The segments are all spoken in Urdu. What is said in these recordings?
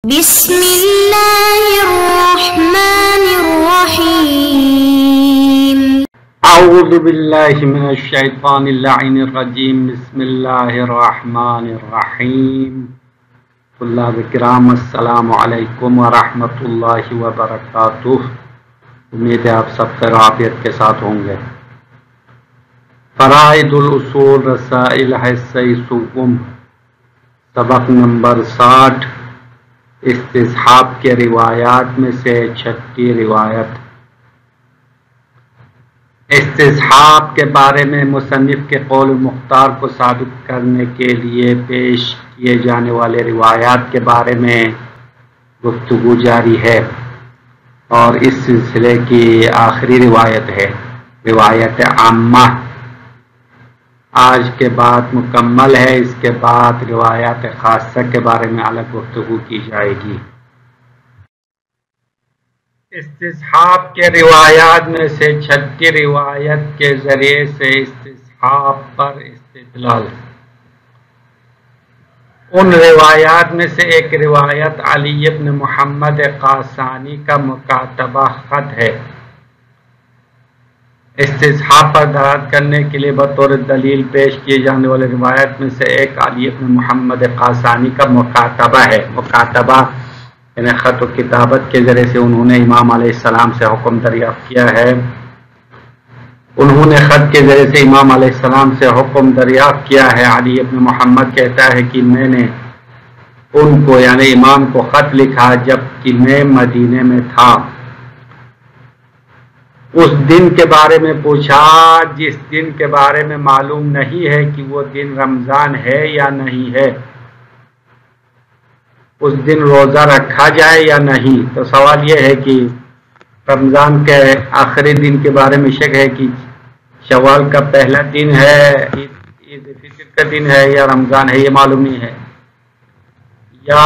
بسم اللہ الرحمن الرحیم اعوذ باللہ من الشیطان اللعین الرجیم بسم اللہ الرحمن الرحیم طلاب کرام السلام علیکم ورحمۃ اللہ وبرکاتہ۔ امید ہے آپ سب خیر و عافیت کے ساتھ ہوں گے۔ فرائض الاصول رسائل حصہ سوم سبق نمبر 60 استصحاب کے روایات میں سے چھٹی روایت۔ استصحاب کے بارے میں مصنف کے قول مختار کو ثابت کرنے کے لیے پیش کیے جانے والے روایات کے بارے میں گفتگو جاری ہے، اور اس سلسلے کی آخری روایت ہے روایت عامہ۔ آج کے بعد مکمل ہے، اس کے بعد روایات خاصہ کے بارے میں الگ گفتگو کی جائے گی۔ استصحاب کے روایات میں سے چھٹی روایت کے ذریعے سے استصحاب پر استدلال۔ ان روایات میں سے ایک روایت علی بن محمد قاسانی کا مکاتبہ خط ہے۔ استصحاب پر دلالت کرنے کے لیے بطور دلیل پیش کیے جانے والے روایت میں سے ایک علی بن محمد قاسانی کا مکاتبہ ہے۔ مکاتبہ یعنی خط و کتابت کے ذریعے سے انہوں نے امام علیہ السلام سے حکم دریافت کیا ہے۔ انہوں نے خط کے ذریعے سے امام علیہ السلام سے حکم دریافت کیا ہے۔ علی بن محمد کہتا ہے کہ میں نے ان کو یعنی امام کو خط لکھا جب کہ میں مدینے میں تھا۔ اس دن کے بارے میں پوچھا جس دن کے بارے میں معلوم نہیں ہے کہ وہ دن رمضان ہے یا نہیں ہے، اس دن روزہ رکھا جائے یا نہیں۔ تو سوال یہ ہے کہ رمضان کے آخری دن کے بارے میں شک ہے کہ شوال کا پہلا دن ہے، عید فطر کا دن ہے یا رمضان ہے، یہ معلوم نہیں ہے، یا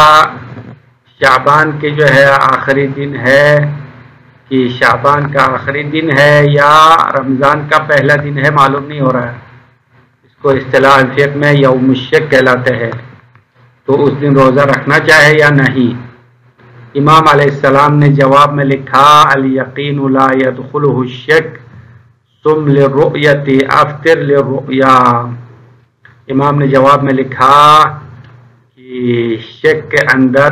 شعبان کے جو ہے آخری دن ہے کہ شعبان کا آخری دن ہے یا رمضان کا پہلا دن ہے، معلوم نہیں ہو رہا ہے۔ اس کو اصطلاح فقہ میں یوم الشک کہلاتے ہیں۔ تو اس دن روزہ رکھنا چاہے یا نہیں۔ امام علیہ السلام نے جواب میں لکھا الیقین لا يدخلہ الشک صم للرؤیت افطر للرؤیا۔ امام نے جواب میں لکھا کہ شک کے اندر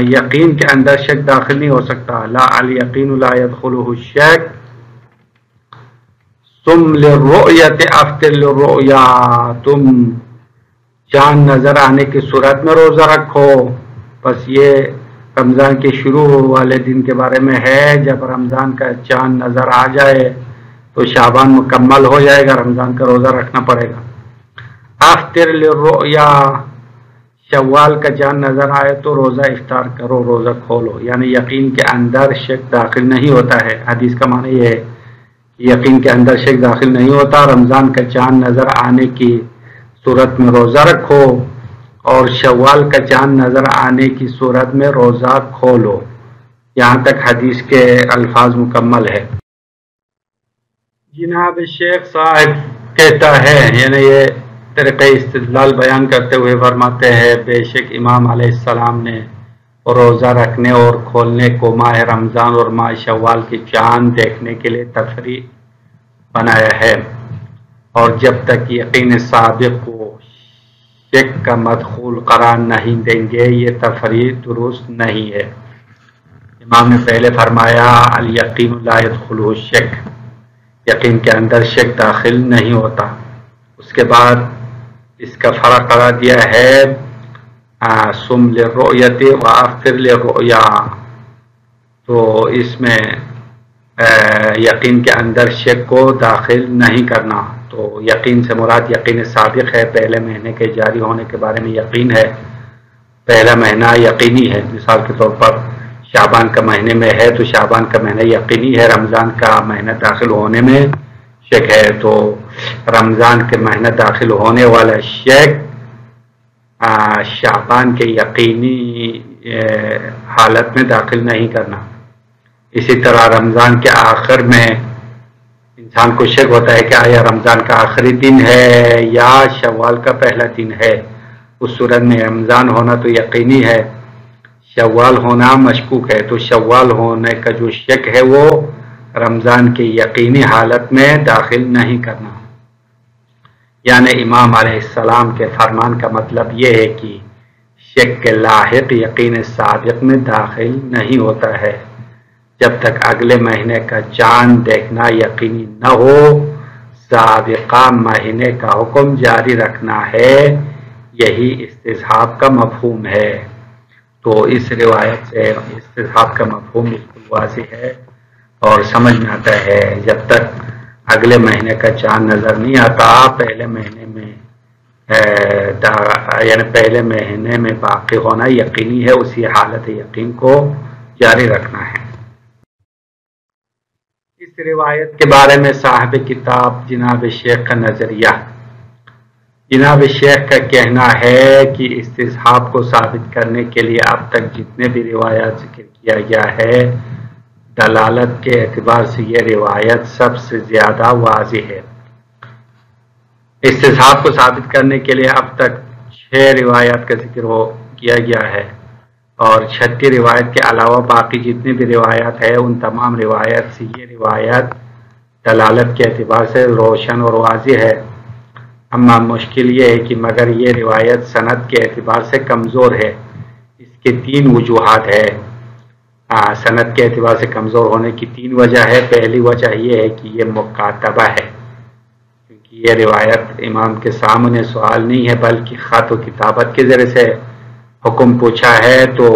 یقین کے اندر شک داخل نہیں ہو سکتا۔ لا الیقین لا يدخلہ الشک صم للرؤیت افطر للرؤیا، تم چاند نظر آنے کی صورت میں روزہ رکھو۔ بس یہ رمضان کے شروع والے دن کے بارے میں ہے۔ جب رمضان کا چاند نظر آ جائے تو شعبان مکمل ہو جائے گا، رمضان کا روزہ رکھنا پڑے گا۔ افطر للرؤیا، شوال کا چاند نظر آئے تو روزہ افطار کرو، روزہ کھولو، یعنی یقین کے اندر شک داخل نہیں ہوتا ہے۔ حدیث کا معنی یہ ہے کہ یقین کے اندر شک داخل نہیں ہوتا۔ رمضان کا چاند نظر آنے کی صورت میں روزہ رکھو اور شوال کا چاند نظر آنے کی صورت میں روزہ کھولو۔ یہاں تک حدیث کے الفاظ مکمل ہے۔ جناب شیخ صاحب کہتا ہے، یعنی یہ طریقہ استدلال بیان کرتے ہوئے فرماتے ہیں بے شک امام علیہ السلام نے روزہ رکھنے اور کھولنے کو ماہ رمضان اور ماہ شوال کے چاند دیکھنے کے لیے تفریح بنایا ہے، اور جب تک یقین سابق کو شک کا مدخول قرار نہیں دیں گے یہ تفریح درست نہیں ہے۔ امام نے پہلے فرمایا الیقین لا يدخلہ الشک، یقین کے اندر شک داخل نہیں ہوتا۔ اس کے بعد اس کا فرق قرار دیا ہے صم للرؤیت و افطر للرؤیا، تو اس میں یقین کے اندر شک کو داخل نہیں کرنا۔ تو یقین سے مراد یقین سابق ہے، پہلے مہینے کے جاری ہونے کے بارے میں یقین ہے، پہلا مہینہ یقینی ہے۔ مثال کے طور پر شعبان کا مہینے میں ہے تو شعبان کا مہینہ یقینی ہے، رمضان کا مہینہ داخل ہونے میں شک ہے، تو رمضان کے مہینہ داخل ہونے والا شک شعبان کے یقینی حالت میں داخل نہیں کرنا۔ اسی طرح رمضان کے آخر میں انسان کو شک ہوتا ہے کہ آیا رمضان کا آخری دن ہے یا شوال کا پہلا دن ہے، اس صورت میں رمضان ہونا تو یقینی ہے، شوال ہونا مشکوک ہے، تو شوال ہونے کا جو شک ہے وہ رمضان کی یقینی حالت میں داخل نہیں کرنا۔ یعنی امام علیہ السلام کے فرمان کا مطلب یہ ہے کہ شک کے لاحق یقین سابق میں داخل نہیں ہوتا ہے جب تک اگلے مہینے کا چاند دیکھنا یقینی نہ ہو، سابقہ مہینے کا حکم جاری رکھنا ہے، یہی استصحاب کا مفہوم ہے۔ تو اس روایت سے استصحاب کا مفہوم بالکل واضح ہے اور سمجھ میں آتا ہے، جب تک اگلے مہینے کا چاند نظر نہیں آتا پہلے مہینے میں یعنی پہلے مہینے میں باقی ہونا یقینی ہے، اسی حالت یقین کو جاری رکھنا ہے۔ اس روایت کے بارے میں صاحب کتاب جناب شیخ کا نظریہ، جناب شیخ کا کہنا ہے کہ استصحاب کو ثابت کرنے کے لیے اب تک جتنے بھی روایات ذکر کیا گیا ہے، دلالت کے اعتبار سے یہ روایت سب سے زیادہ واضح ہے۔ استصحاب کو ثابت کرنے کے لیے اب تک 6 روایات کا ذکر کیا گیا ہے، اور 36 روایت کے علاوہ باقی جتنی بھی روایات ہیں ان تمام روایات سے یہ روایت دلالت کے اعتبار سے روشن اور واضح ہے۔ اما مشکل یہ ہے کہ مگر یہ روایت سند کے اعتبار سے کمزور ہے۔ اس کے 3 وجوہات ہے۔ سند کے اعتبار سے کمزور ہونے کی 3 وجہ ہے۔ پہلی وجہ یہ ہے کہ یہ مکاتبہ ہے، کیونکہ یہ روایت امام کے سامنے سوال نہیں ہے بلکہ خط و کتابت کے ذریعے سے حکم پوچھا ہے، تو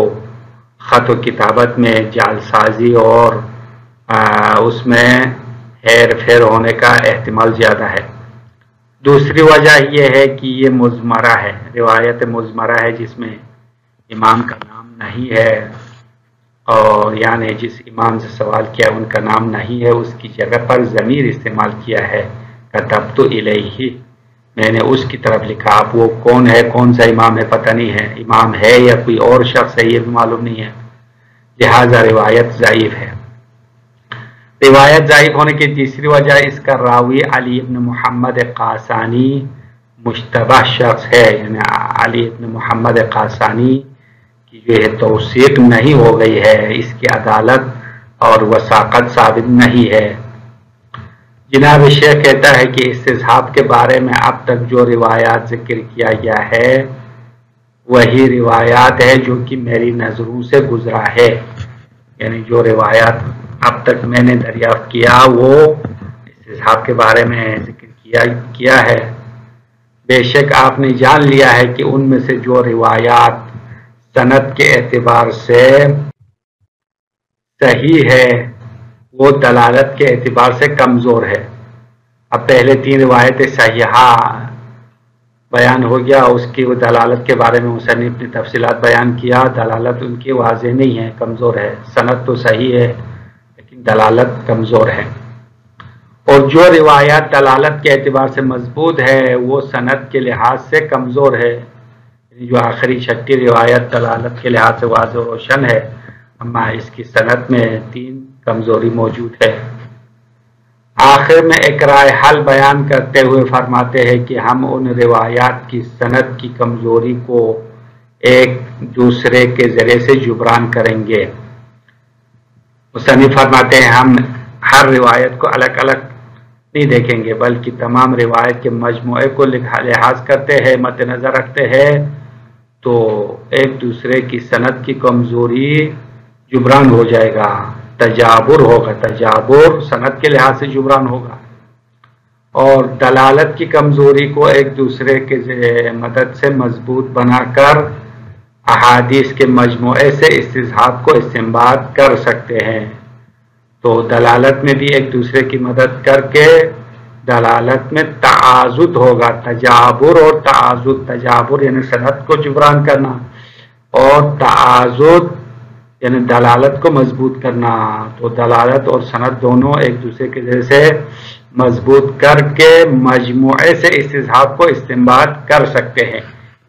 خط و کتابت میں جعل سازی اور اس میں ہیر پھیر ہونے کا احتمال زیادہ ہے۔ دوسری وجہ یہ ہے کہ یہ مضمرہ ہے، روایت مضمرہ ہے جس میں امام کا نام نہیں ہے، اور یعنی جس امام سے سوال کیا ان کا نام نہیں ہے، اس کی جگہ پر ضمیر استعمال کیا ہے، کتبت الیہ، میں نے اس کی طرف لکھا۔ اب وہ کون ہے، کون سا امام ہے پتہ نہیں ہے، امام ہے یا کوئی اور شخص ہے یہ بھی معلوم نہیں ہے، لہذا روایت ضعیف ہے۔ روایت ضعیف ہونے کی تیسری وجہ اس کا راوی علی ابن محمد قاسانی مشتبہ شخص ہے، یعنی علی ابن محمد قاسانی کی جو ہے توثیق نہیں ہو گئی ہے، اس کی عدالت اور وثاقت ثابت نہیں ہے۔ جناب شیخ کہتا ہے کہ استصحاب کے بارے میں اب تک جو روایات ذکر کیا گیا ہے وہی روایات ہے جو کہ میری نظروں سے گزرا ہے، یعنی جو روایات اب تک میں نے دریافت کیا وہ استصحاب کے بارے میں ذکر کیا ہے۔ بے شک آپ نے جان لیا ہے کہ ان میں سے جو روایات سند کے اعتبار سے صحیح ہے وہ دلالت کے اعتبار سے کمزور ہے۔ اب پہلے 3 روایتیں صحیحہ بیان ہو گیا، اس کی وہ دلالت کے بارے میں مصنف نے تفصیلات بیان کیا، دلالت ان کی واضح نہیں ہے، کمزور ہے، سند تو صحیح ہے لیکن دلالت کمزور ہے۔ اور جو روایات دلالت کے اعتبار سے مضبوط ہے وہ سند کے لحاظ سے کمزور ہے، یعنی جو آخری 36 روایت دلالت کے لحاظ سے واضح و روشن ہے، اما اس کی سند میں 3 کمزوری موجود ہے۔ آخر میں ایک رائے حل بیان کرتے ہوئے فرماتے ہیں کہ ہم ان روایات کی سند کی کمزوری کو ایک دوسرے کے ذریعے سے جبران کریں گے۔ مصنف فرماتے ہیں ہم ہر روایت کو الگ الگ نہیں دیکھیں گے بلکہ تمام روایت کے مجموعے کو لحاظ کرتے ہیں، مد نظر رکھتے ہیں، تو ایک دوسرے کی سند کی کمزوری جبران ہو جائے گا، تجابر ہوگا، تجابر سند کے لحاظ سے جبران ہوگا، اور دلالت کی کمزوری کو ایک دوسرے کے مدد سے مضبوط بنا کر احادیث کے مجموعے سے استصحاب کو استنباط کر سکتے ہیں۔ تو دلالت میں بھی ایک دوسرے کی مدد کر کے دلالت میں تعاضد ہوگا، تجابر اور تعاضد، تجابر یعنی سند کو جبران کرنا اور تعاضد یعنی دلالت کو مضبوط کرنا، تو دلالت اور سند دونوں ایک دوسرے کے ذریعے سے مضبوط کر کے مجموعے سے استصحاب کو استنباط کر سکتے ہیں۔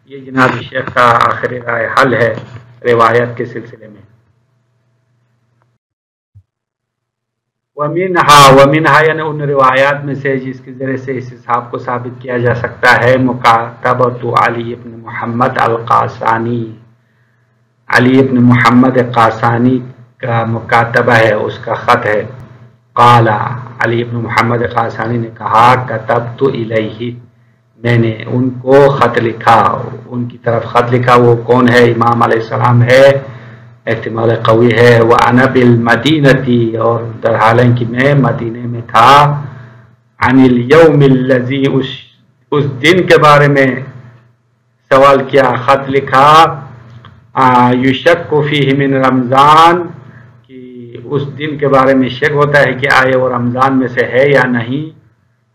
یہ جناب شیخ کا آخری رائے حل ہے روایت کے سلسلے میں۔ ومنها یعنی ان روایات میں سے جس کے ذریعے سے اس اسحاب کو ثابت کیا جا سکتا ہے مکاتبۃ علی ابن محمد القاسانی، علی ابن محمد قاسانی کا مکاتبہ ہے، اس کا خط ہے۔ قال علی ابن محمد قاسانی نے کہا کتبت الیہ، میں نے ان کو خط لکھا، ان کی طرف خط لکھا۔ وہ کون ہے؟ امام علیہ السلام ہے، احتمال قوی ہے۔ وَأَنَا بِالْمَدِينَةِ، اور در حالیں کہ میں مدینے میں تھا۔ عن اليوم الذي، اس دن کے بارے میں سوال کیا، خط لکھا۔ یشک فیہ من رمضان، کہ اس دن کے بارے میں شک ہوتا ہے کہ آیا وہ رمضان میں سے ہے یا نہیں۔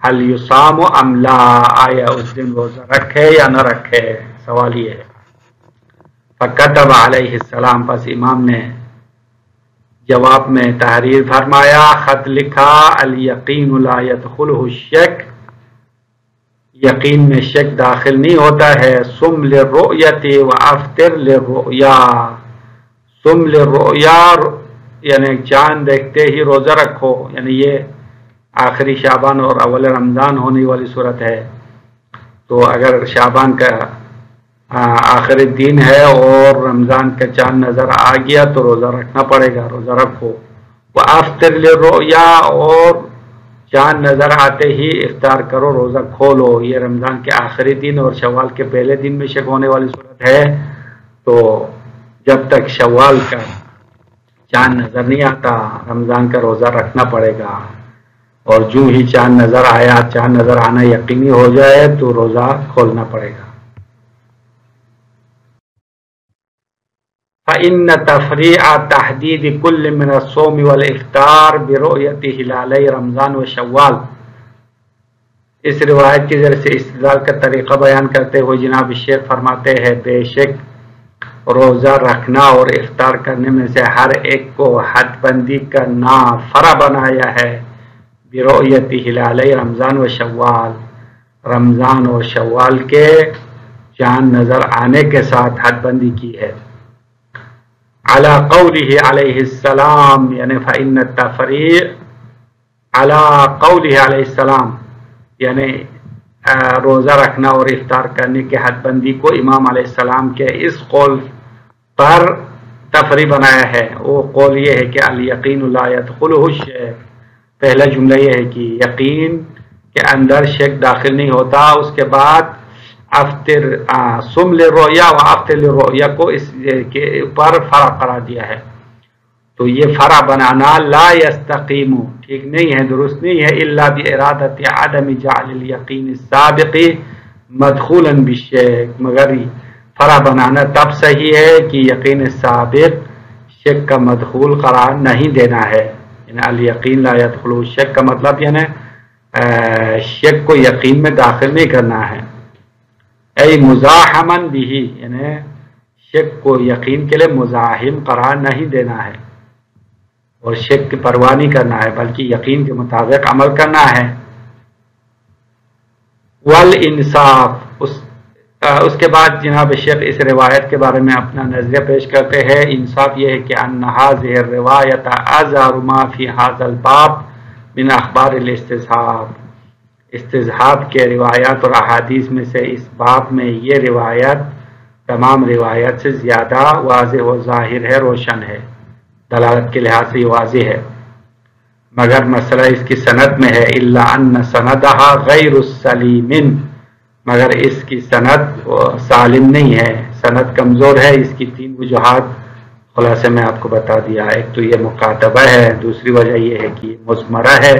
حل یصام ام لا، آیا اس دن روزہ رکھے یا نہ رکھے، سوال یہ ہے۔ فکتب علیہ السلام، پس امام نے جواب میں تحریر فرمایا، خط لکھا۔ الیقین لا يدخلہ الشک، یقین میں شک داخل نہیں ہوتا ہے۔ صم للرؤیت وافطر للرؤیا، صم للرؤیا یعنی چاند دیکھتے ہی روزہ رکھو، یعنی یہ آخری شعبان اور اول رمضان ہونے والی صورت ہے۔ تو اگر شعبان کا آخری دن ہے اور رمضان کا چاند نظر آ گیا تو روزہ رکھنا پڑے گا، روزہ رکھو۔ وافطر للرؤیا، اور چاند نظر آتے ہی افطار کرو، روزہ کھولو۔ یہ رمضان کے آخری دن اور شوال کے پہلے دن میں شک ہونے والی صورت ہے، تو جب تک شوال کا چاند نظر نہیں آتا رمضان کا روزہ رکھنا پڑے گا، اور جو ہی چاند نظر آیا، چاند نظر آنا یقینی ہو جائے تو روزہ کھولنا پڑے گا۔ فَإِنَّ تَفْرِيعَ تَحْدِيدِ كُلِّ مِنَ الصَّوْمِ وَالْإِفْطَارِ بِرُؤْيَةِ هِلَالَيْ رمضان و شوال، اس روایت کے ذریعے سے استدلال کا طریقہ بیان کرتے ہوئے جناب شیخ فرماتے ہیں، بے شک روزہ رکھنا اور افطار کرنے میں سے ہر ایک کو حد بندی کرنا فرا بنایا ہے۔ برؤیت ہلالی رمضان و شوال، رمضان اور شوال کے چاند نظر آنے کے ساتھ حد بندی کی ہے۔ علی قولہ علیہ السلام، یعنی فإن التفریع علی قولہ علیہ السلام، یعنی روزہ رکھنا اور افطار کرنے کی حد بندی کو امام علیہ السلام کے اس قول پر تفریع بنایا ہے۔ وہ قول یہ ہے کہ الیقین لا يدخلہ الشک، پہلا جملہ یہ ہے کہ یقین کے اندر شک داخل نہیں ہوتا۔ اس کے بعد افطر صم للرؤیا و افطر للرؤیا کو اس کے اوپر فرع قرار دیا ہے، تو یہ فرع بنانا لا یستقیم، ٹھیک نہیں ہے، درست نہیں ہے، الا بارادۃ عدم جعل الیقین السابق مدخولا بالشک، مگر فرع بنانا تب صحیح ہے کہ یقین سابق شک کا مدخول قرار نہیں دینا ہے۔ یعنی الیقین لا يدخل الشک کا مطلب یعنی شک کو یقین میں داخل نہیں کرنا ہے، ای مزاحما بھی، یعنی شک کو یقین کے لیے مزاحم قرار نہیں دینا ہے اور شک کی پرواہ نہیں کرنا ہے، بلکہ یقین کے مطابق عمل کرنا ہے۔ والانصاف، اس کے بعد جناب شیخ اس روایت کے بارے میں اپنا نظریہ پیش کرتے ہیں۔ انصاف یہ ہے کہ ان هذه الروایت اظہر ما فی هذا الباب من اخبار الاستصحاب، استصحاب کے روایات اور احادیث میں سے اس باب میں یہ روایت تمام روایت سے زیادہ واضح و ظاہر ہے، روشن ہے، دلالت کے لحاظ سے یہ واضح ہے، مگر مسئلہ اس کی سند میں ہے۔ الا ان سندھا غیر السلیم، مگر اس کی سند سالم نہیں ہے، سند کمزور ہے۔ اس کی تین وجوہات خلاصے میں آپ کو بتا دیا، ایک تو یہ مکاتبہ ہے، دوسری وجہ یہ ہے کہ مضمرہ ہے،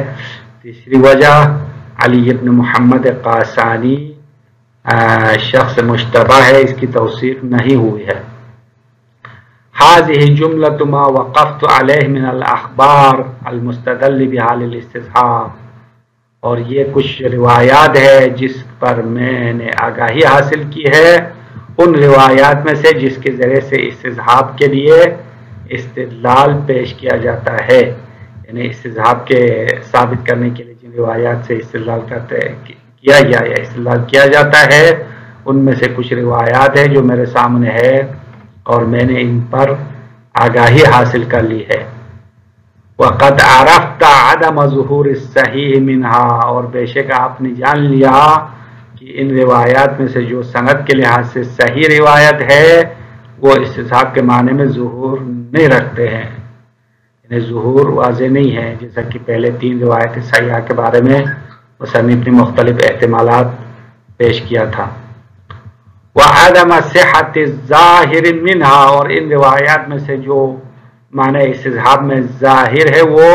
تیسری وجہ علی ابن محمد قاسانی شخص مشتبہ ہے، اس کی توثیق نہیں ہوئی ہے۔ هذه جملة ما وقفت عليه من الاخبار المستدل بحال الاستصحاب، اور یہ کچھ روایات ہے جس پر میں نے آگاہی حاصل کی ہے، ان روایات میں سے جس کے ذریعے سے استصحاب کے لیے استدلال پیش کیا جاتا ہے، یعنی استصحاب کے ثابت کرنے کے لیے جن روایات سے استدلال کیا گیا یا استدلال کیا جاتا ہے، ان میں سے کچھ روایات ہیں جو میرے سامنے ہے اور میں نے ان پر آگاہی حاصل کر لی ہے۔ وقد عرفت عدم ظہور الصحیح منہا، اور بے شک آپ نے جان لیا کہ ان روایات میں سے جو سند کے لحاظ سے صحیح روایت ہے وہ استصحاب کے معنی میں ظہور نہیں رکھتے ہیں، یعنی ظہور واضح نہیں ہے، جیسا کہ پہلے 3 روایت صحیحہ کے بارے میں مصنف نے مختلف احتمالات پیش کیا تھا۔ وعدم صحت الظاہر منہا، اور ان روایات میں سے جو معنی استصحاب میں ظاہر ہے وہ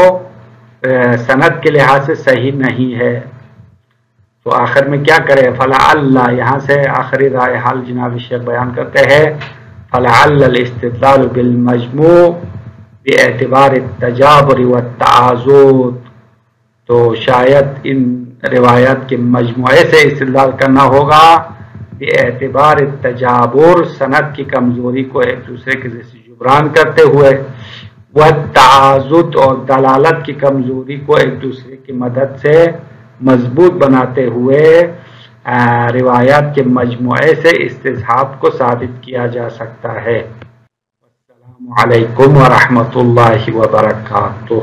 سند کے لحاظ سے صحیح نہیں ہے، تو آخر میں کیا کرے؟ فلعل، یہاں سے آخری رائے حل جناب شیخ بیان کرتے ہیں، فلعل الاستدلال بالمجموع باعتبار التجابر والتعاضد، تو شاید ان روایات کے مجموعے سے استدلال کرنا ہوگا باعتبار التجابر، سند کی کمزوری کو ایک دوسرے کے ذریعے جبران کرتے ہوئے، والتعاضد، اور دلالت کی کمزوری کو ایک دوسرے کی مدد سے مضبوط بناتے ہوئے روایات کے مجموعے سے استصحاب کو ثابت کیا جا سکتا ہے۔ السلام علیکم ورحمۃ اللہ وبرکاتہ۔